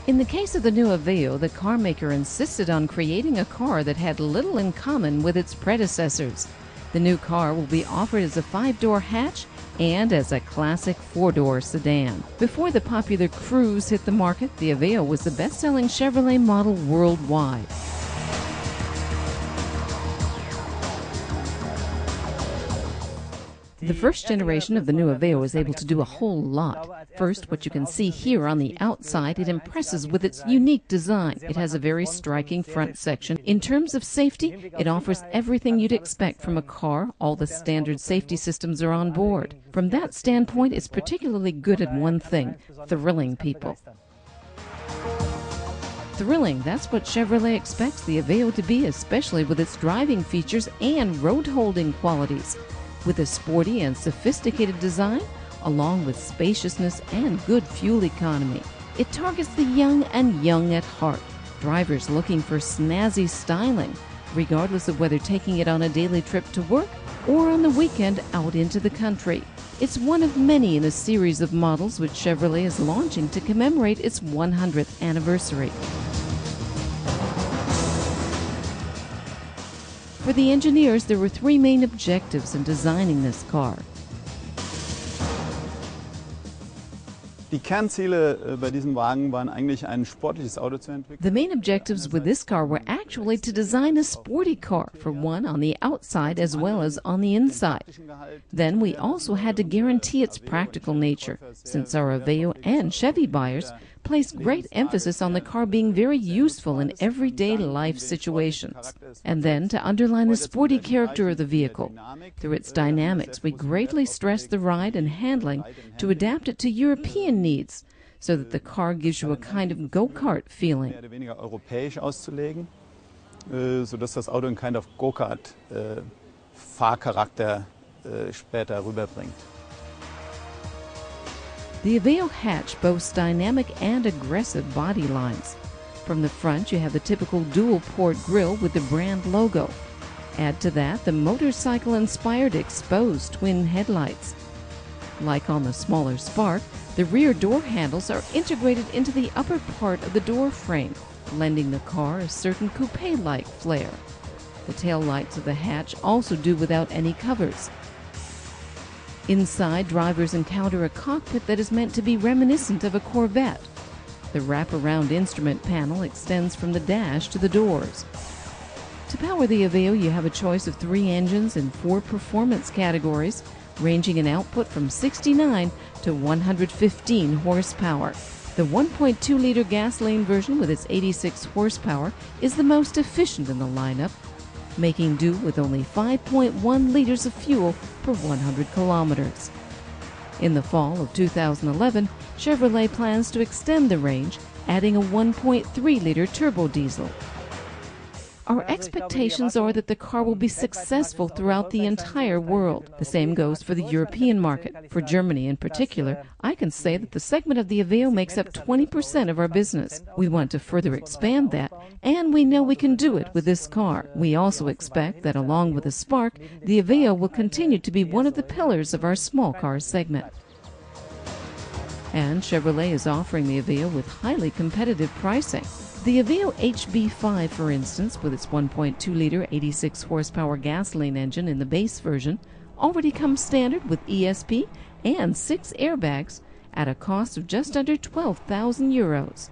In the case of the new Aveo, the car maker insisted on creating a car that had little in common with its predecessors. The new car will be offered as a 5-door hatch and as a classic 4-door sedan. Before the popular Cruze hit the market, the Aveo was the best-selling Chevrolet model worldwide. The first generation of the new Aveo is able to do a whole lot. First, what you can see here on the outside, it impresses with its unique design. It has a very striking front section. In terms of safety, it offers everything you'd expect from a car. All the standard safety systems are on board. From that standpoint, it's particularly good at one thing: thrilling people. Thrilling, that's what Chevrolet expects the Aveo to be, especially with its driving features and road-holding qualities. With a sporty and sophisticated design, along with spaciousness and good fuel economy, it targets the young and young at heart, drivers looking for snazzy styling, regardless of whether taking it on a daily trip to work or on the weekend out into the country. It's one of many in a series of models which Chevrolet is launching to commemorate its 100th anniversary. For the engineers, there were 3 main objectives in designing this car. Die Kernziele bei diesem Wagen waren eigentlich ein sportliches Auto zu entwickeln. The main objectives with this car were actually to design a sporty car, for one on the outside as well as on the inside. Then we also had to guarantee its practical nature, since our Aveo and Chevy buyers place great emphasis on the car being very useful in everyday life situations. And then, to underline the sporty character of the vehicle, through its dynamics, we greatly stress the ride and handling to adapt it to European needs, so that the car gives you a kind of go-kart feeling. Mehr oder weniger europäisch auszulegen, sodass das Auto einen kind of Go-Kart-Fahrcharakter später rüberbringt. The Aveo hatch boasts dynamic and aggressive body lines. From the front, you have the typical dual-port grille with the brand logo. Add to that the motorcycle-inspired exposed twin headlights. Like on the smaller Spark, the rear door handles are integrated into the upper part of the door frame, lending the car a certain coupe-like flair. The tail lights of the hatch also do without any covers. Inside, drivers encounter a cockpit that is meant to be reminiscent of a Corvette. The wraparound instrument panel extends from the dash to the doors. To power the Aveo, you have a choice of 3 engines in 4 performance categories, ranging in output from 69 to 115 horsepower. The 1.2-liter gasoline version with its 86 horsepower is the most efficient in the lineup, making do with only 5.1 liters of fuel per 100 kilometers. In the fall of 2011, Chevrolet plans to extend the range, adding a 1.3-liter turbo diesel. Our expectations are that the car will be successful throughout the entire world. The same goes for the European market. For Germany in particular, I can say that the segment of the Aveo makes up 20% of our business. We want to further expand that, and we know we can do it with this car. We also expect that along with the Spark, the Aveo will continue to be one of the pillars of our small car segment. And Chevrolet is offering the Aveo with highly competitive pricing. The Aveo HB5, for instance, with its 1.2-liter 86 horsepower gasoline engine in the base version, already comes standard with ESP and 6 airbags at a cost of just under €12,000.